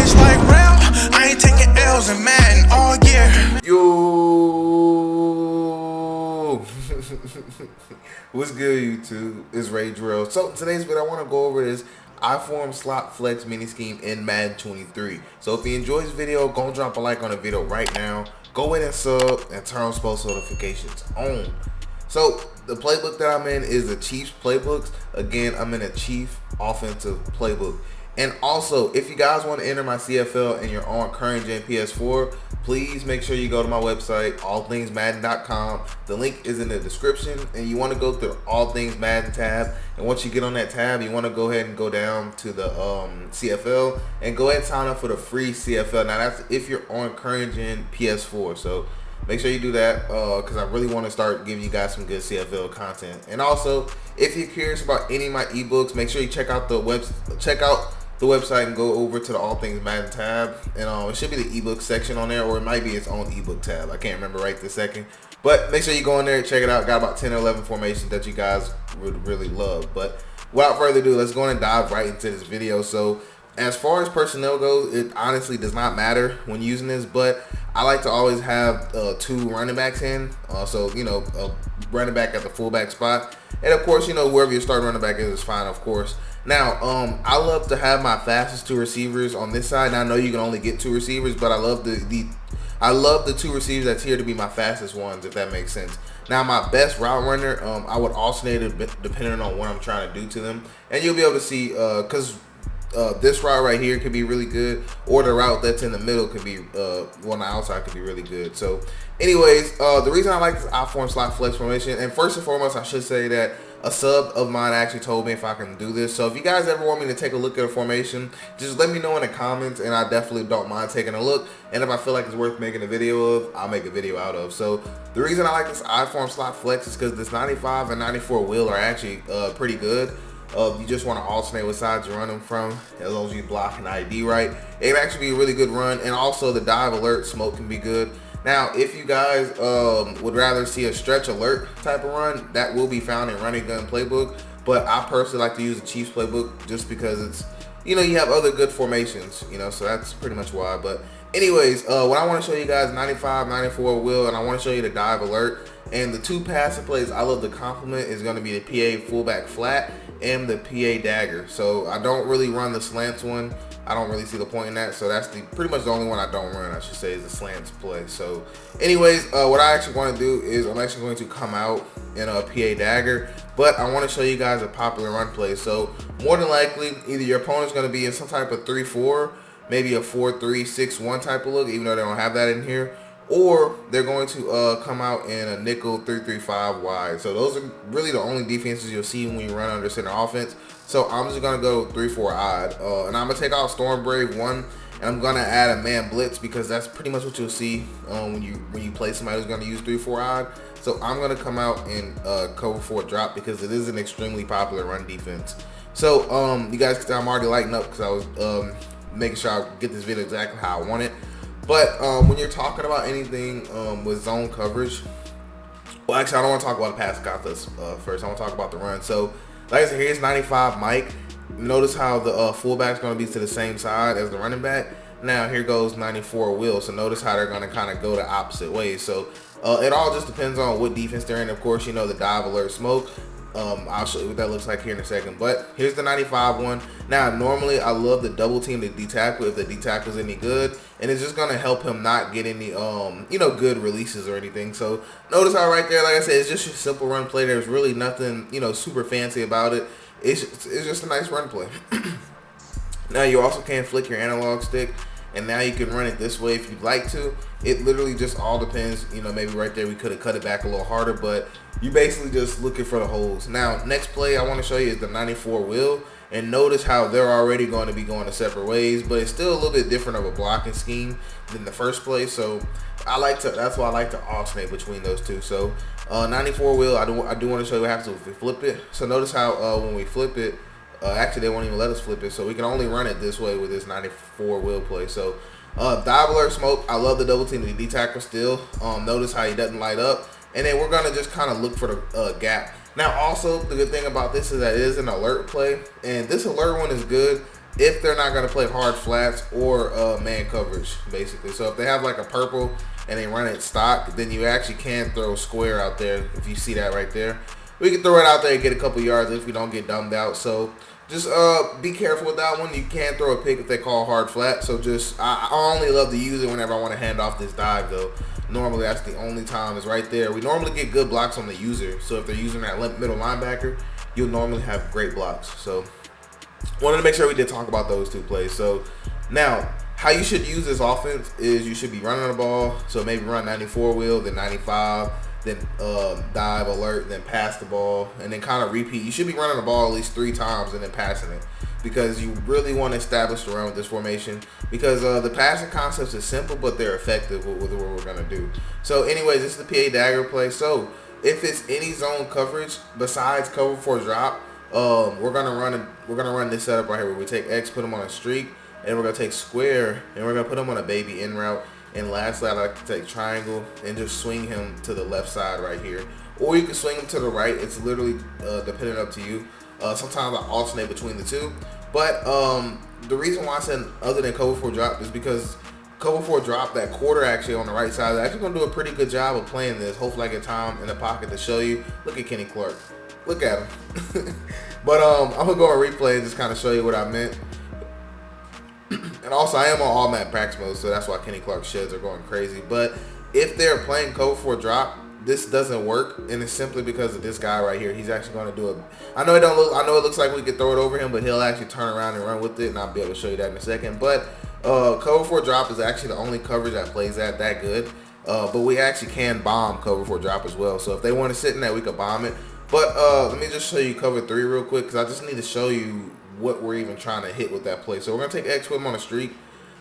It's like real, I ain't taking L's in Madden all year. Yo, what's good, YouTube? It's Ray Drill. So today's video, I want to go over this IForm slot flex mini scheme in Madden 23. So if you enjoy this video, go drop a like on the video right now. Go in and sub and turn on post notifications on. So the playbook that I'm in is the Chiefs playbooks. Again, I'm in a Chief offensive playbook. And also, if you guys want to enter my CFL and you're on current gen PS4, please make sure you go to my website, allthingsmadden.com. The link is in the description, and you want to go to the All Things Madden tab. And once you get on that tab, you want to go ahead and go down to the CFL and go ahead and sign up for the free CFL. Now that's if you're on current gen PS4. So make sure you do that because I really want to start giving you guys some good CFL content. And also, if you're curious about any of my ebooks, make sure you check out the website and go over to the All Things Madden tab, and it should be the ebook section on there, or it might be its own ebook tab. I can't remember right this second, but make sure you go in there and check it out. Got about 10 or 11 formations that you guys would really love. But without further ado, let's go and dive right into this video. So as far as personnel goes, it honestly does not matter when using this, but I like to always have two running backs in. So, you know, a running back at the fullback spot. And of course, you know, wherever your starting running back is fine, of course. Now, I love to have my fastest two receivers on this side. Now, I know you can only get two receivers, but I love the two receivers that's here to be my fastest ones, if that makes sense. Now, my best route runner, I would alternate it depending on what I'm trying to do to them. And you'll be able to see, because this route right here could be really good, or the route that's in the middle could be, on the outside could be really good. So, anyways, the reason I like this IForm slot flex formation, and first and foremost, I should say that a sub of mine actually told me if I can do this. So if you guys ever want me to take a look at a formation, just let me know in the comments, and I definitely don't mind taking a look. And if I feel like it's worth making a video of, I'll make a video out of. So the reason I like this IForm slot flex is because this 95 and 94 wheel are actually pretty good. You just want to alternate what sides you run them from, as long as you block an ID right. It can actually be a really good run, and also the dive alert smoke can be good. Now, if you guys would rather see a stretch alert type of run, that will be found in running gun playbook. But I personally like to use the Chiefs playbook just because it's, you know, you have other good formations, you know, so that's pretty much why. But anyways, what I want to show you guys, 95, 94 wheel, and I want to show you the dive alert. And the two passing plays I love to complement is going to be the PA fullback flat and the PA dagger. So I don't really run the slants one. I don't really see the point in that. So that's pretty much the only one I don't run, I should say, is the slants play. So anyways, what I actually want to do is I'm actually going to come out in a PA dagger, but I want to show you guys a popular run play. So more than likely, either your opponent's going to be in some type of 3-4, maybe a 4-3-6-1 type of look, even though they don't have that in here, or they're going to come out in a nickel 3-3-5 wide. So those are really the only defenses you'll see when you run under center offense. So I'm just gonna go 3-4 odd, and I'm gonna take out Storm Brave 1, and I'm gonna add a man blitz because that's pretty much what you'll see when you play somebody who's gonna use 3-4 odd. So I'm gonna come out and cover 4 drop because it is an extremely popular run defense. So you guys can tell I'm already lighting up because I was making sure I get this video exactly how I want it. But when you're talking about anything with zone coverage, well, actually, I don't want to talk about the pass contests first. I want to talk about the run. So, like I said, here's 95 Mike. Notice how the fullback's going to be to the same side as the running back. Now, here goes 94 Will. So, notice how they're going to kind of go the opposite way. So, it all just depends on what defense they're in. Of course, you know, the dive alert smoke. I'll show you what that looks like here in a second, but here's the 95 one. Now, normally I love the double team the D tackle if the D tackle's any good, and it's just gonna help him not get any you know, good releases or anything. So notice how right there, like I said, it's just a simple run play. There's really nothing, you know, super fancy about it. It's just a nice run play. Now you also can flick your analog stick, and now you can run it this way if you'd like to. It literally just all depends, you know, maybe right there we could have cut it back a little harder, but you basically just looking for the holes. Now, next play I want to show you is the 94 wheel, and notice how they're already going to be going to separate ways, but it's still a little bit different of a blocking scheme than the first play. So that's why I like to alternate between those two. So 94 wheel, I do want to show you what happens if we flip it. So notice how when we flip it, actually they won't even let us flip it, so we can only run it this way with this 94 wheel play. So dive alert smoke, I love the double team the D tackle still. Notice how he doesn't light up, and then we're gonna just kind of look for the gap. Now also the good thing about this is that it is an alert play, and this alert one is good if they're not going to play hard flats or man coverage, basically. So if they have like a purple and they run it stock, then you actually can throw square out there. If you see that right there, we can throw it out there and get a couple yards if we don't get dumbed out. So just be careful with that one. You can throw a pick if they call hard flat. So just I only love to use it whenever I want to hand off this dive though. Normally that's the only time is right there. We normally get good blocks on the user. So if they're using that middle linebacker, you'll normally have great blocks. So wanted to make sure we did talk about those two plays. So now how you should use this offense is you should be running the ball. So maybe run 94 wheel, then 95, then dive, alert, then pass the ball, and then kind of repeat. You should be running the ball at least 3 times and then passing it, because you really want to establish the run with this formation, because the passing concepts is simple, but they're effective with what we're going to do. So anyways, this is the PA dagger play. So if it's any zone coverage besides cover 4 drop, we're gonna run this setup right here where we take X, put them on a streak, and we're gonna take square and we're gonna put him on a baby in route. And lastly, I like to take triangle and just swing him to the left side right here, or you can swing him to the right. It's literally dependent up to you. Sometimes I alternate between the two, but the reason why I said other than cover 4 drop is because cover 4 drop, that quarter actually on the right side is actually gonna do a pretty good job of playing this. Hopefully I get time in the pocket to show you. Look at Kenny Clark. Look at him. But I'm gonna go and replay and just kind of show you what I meant. And also, I am on all map practice mode, so that's why Kenny Clark's sheds are going crazy. But if they're playing cover 4 drop, this doesn't work, and it's simply because of this guy right here. He's actually going to do it. I know it looks like we could throw it over him, but he'll actually turn around and run with it, and I'll be able to show you that in a second. But cover 4 drop is actually the only coverage that plays that good. But we actually can bomb cover 4 drop as well. So if they want to sit in that, we could bomb it. But let me just show you cover 3 real quick, because I just need to show you what we're even trying to hit with that play. So we're going to take X, put him on a streak,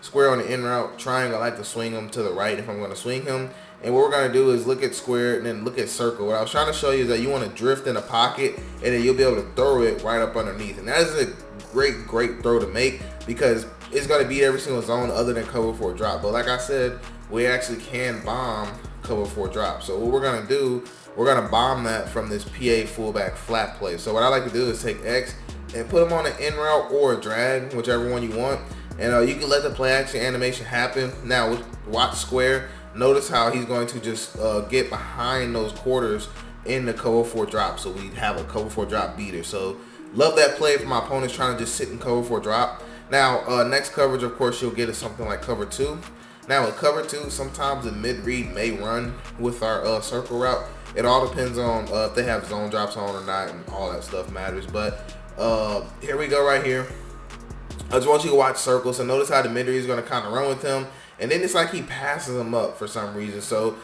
square on the in route, triangle. I like to swing him to the right if I'm going to swing him. And what we're going to do is look at square and then look at circle. What I was trying to show you is that you want to drift in a pocket, and then you'll be able to throw it right up underneath. And that is a great throw to make, because it's going to beat every single zone other than cover 4 drop. But like I said, we actually can bomb cover 4 drop. So what we're going to do, we're going to bomb that from this PA fullback flat play. So what I like to do is take X and put him on an in route or a drag, whichever one you want. And you can let the play action animation happen. Now with watch square, notice how he's going to just get behind those quarters in the cover 4 drop. So we have a cover 4 drop beater. So love that play for my opponents trying to just sit in cover 4 drop. Now next coverage, of course, you'll get is something like cover 2. Now with cover 2, sometimes the mid read may run with our circle route. It all depends on if they have zone drops on or not, and all that stuff matters. But here we go right here. I just want you to watch circles. So notice how the mid read is going to kind of run with him, and then it's like he passes him up for some reason. So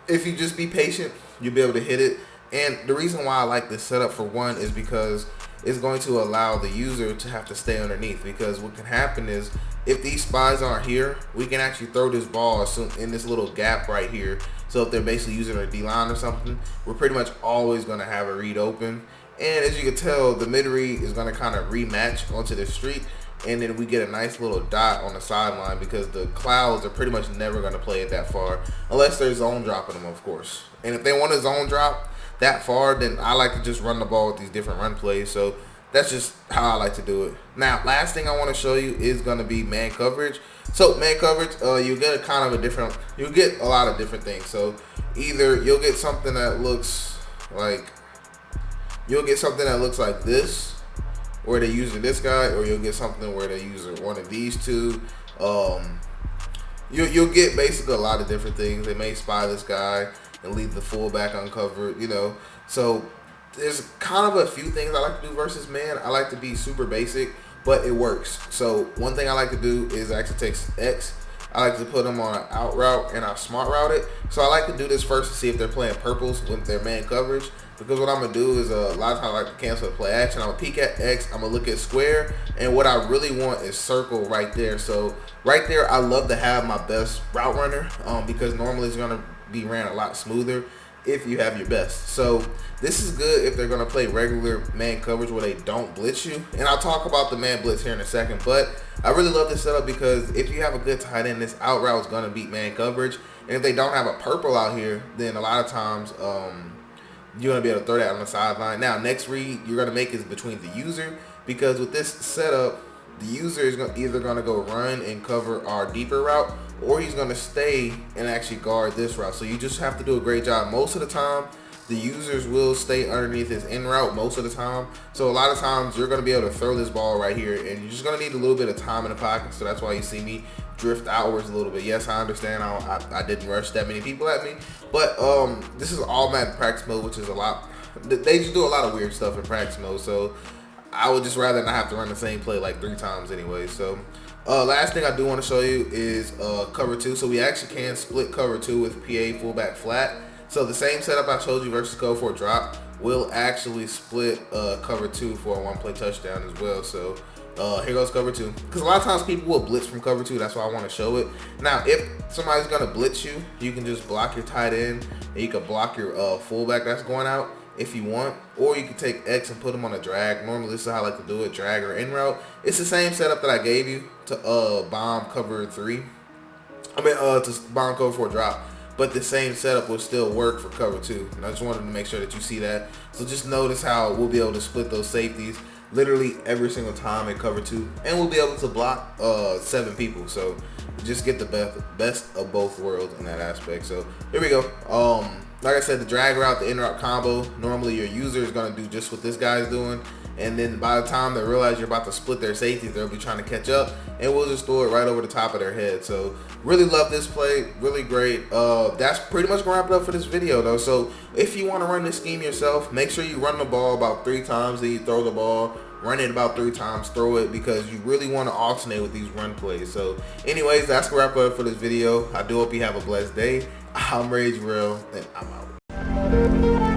if you just be patient, you'll be able to hit it. And the reason why I like this setup, for one, is because it's going to allow the user to have to stay underneath, because what can happen is if these spies aren't here, we can actually throw this ball in this little gap right here. So if they're basically using a D-line or something, we're pretty much always going to have a read open. And as you can tell, the mid read is going to kind of rematch onto the street, and then we get a nice little dot on the sideline, because the clouds are pretty much never going to play it that far unless they're zone dropping them, of course. And if they want to zone drop that far, then I like to just run the ball with these different run plays. So that's just how I like to do it. Now, last thing I want to show you is going to be man coverage. So man coverage, you get you get a lot of different things. So either you'll get something that looks like this, where they're using this guy, or you'll get something where they're using one of these two. You'll get basically a lot of different things. They may spy this guy and leave the fullback uncovered, you know. So there's kind of a few things I like to do versus man. I like to be super basic, but it works. So one thing I like to do is actually take X. I like to put them on an out route and I'll smart route it. So I like to do this first to see if they're playing purples with their man coverage. Because what I'm going to do is a lot of times I like to cancel the play action. I'm going to peek at X. I'm going to look at square. And what I really want is circle right there. So right there, I love to have my best route runner because normally it's going to be ran a lot smoother if you have your best. So this is good if they're going to play regular man coverage where they don't blitz you. And I'll talk about the man blitz here in a second. But I really love this setup because if you have a good tight end, this out route is going to beat man coverage. And if they don't have a purple out here, then a lot of times you're going to be able to throw that on the sideline. Now, next read you're going to make is between the user because with this setup, the user is either going to go run and cover our deeper route, or he's going to stay and actually guard this route. So you just have to do a great job. Most of the time, the users will stay underneath his in route most of the time. So a lot of times you're going to be able to throw this ball right here, and you're just going to need a little bit of time in the pocket. So that's why you see me drift outwards a little bit. Yes, I understand I didn't rush that many people at me, but this is all Madden practice mode, which is a lot. They just do a lot of weird stuff in practice mode. So I would just rather not have to run the same play like 3 times anyway. So last thing I do want to show you is cover 2. So we actually can split cover 2 with PA fullback flat. So the same setup I showed you versus cover 4 drop will actually split cover 2 for a 1-play touchdown as well. So here goes cover 2. Because a lot of times people will blitz from cover 2. That's why I want to show it. Now, if somebody's going to blitz you, you can just block your tight end, and you can block your fullback that's going out if you want, or you can take X and put him on a drag. Normally this is how I like to do it, drag or in route. It's the same setup that I gave you to bomb cover 3. To bomb cover 4 drop, but the same setup will still work for cover 2. And I just wanted to make sure that you see that. So just notice how we'll be able to split those safeties literally every single time in cover 2, and we'll be able to block 7 people. So just get the best of both worlds in that aspect. So here we go. Like I said, the drag route, the in route combo, normally your user is going to do just what this guy's doing, and then by the time they realize you're about to split their safety, they'll be trying to catch up, and we'll just throw it right over the top of their head. So really love this play, really great. That's pretty much gonna wrap it up for this video though. So if you want to run this scheme yourself, make sure you run the ball about 3 times, then you throw the ball, run it about 3 times, throw it, because you really want to alternate with these run plays. So anyways, that's gonna wrap it up for this video. I do hope you have a blessed day. I'm Rage Real, and I'm out.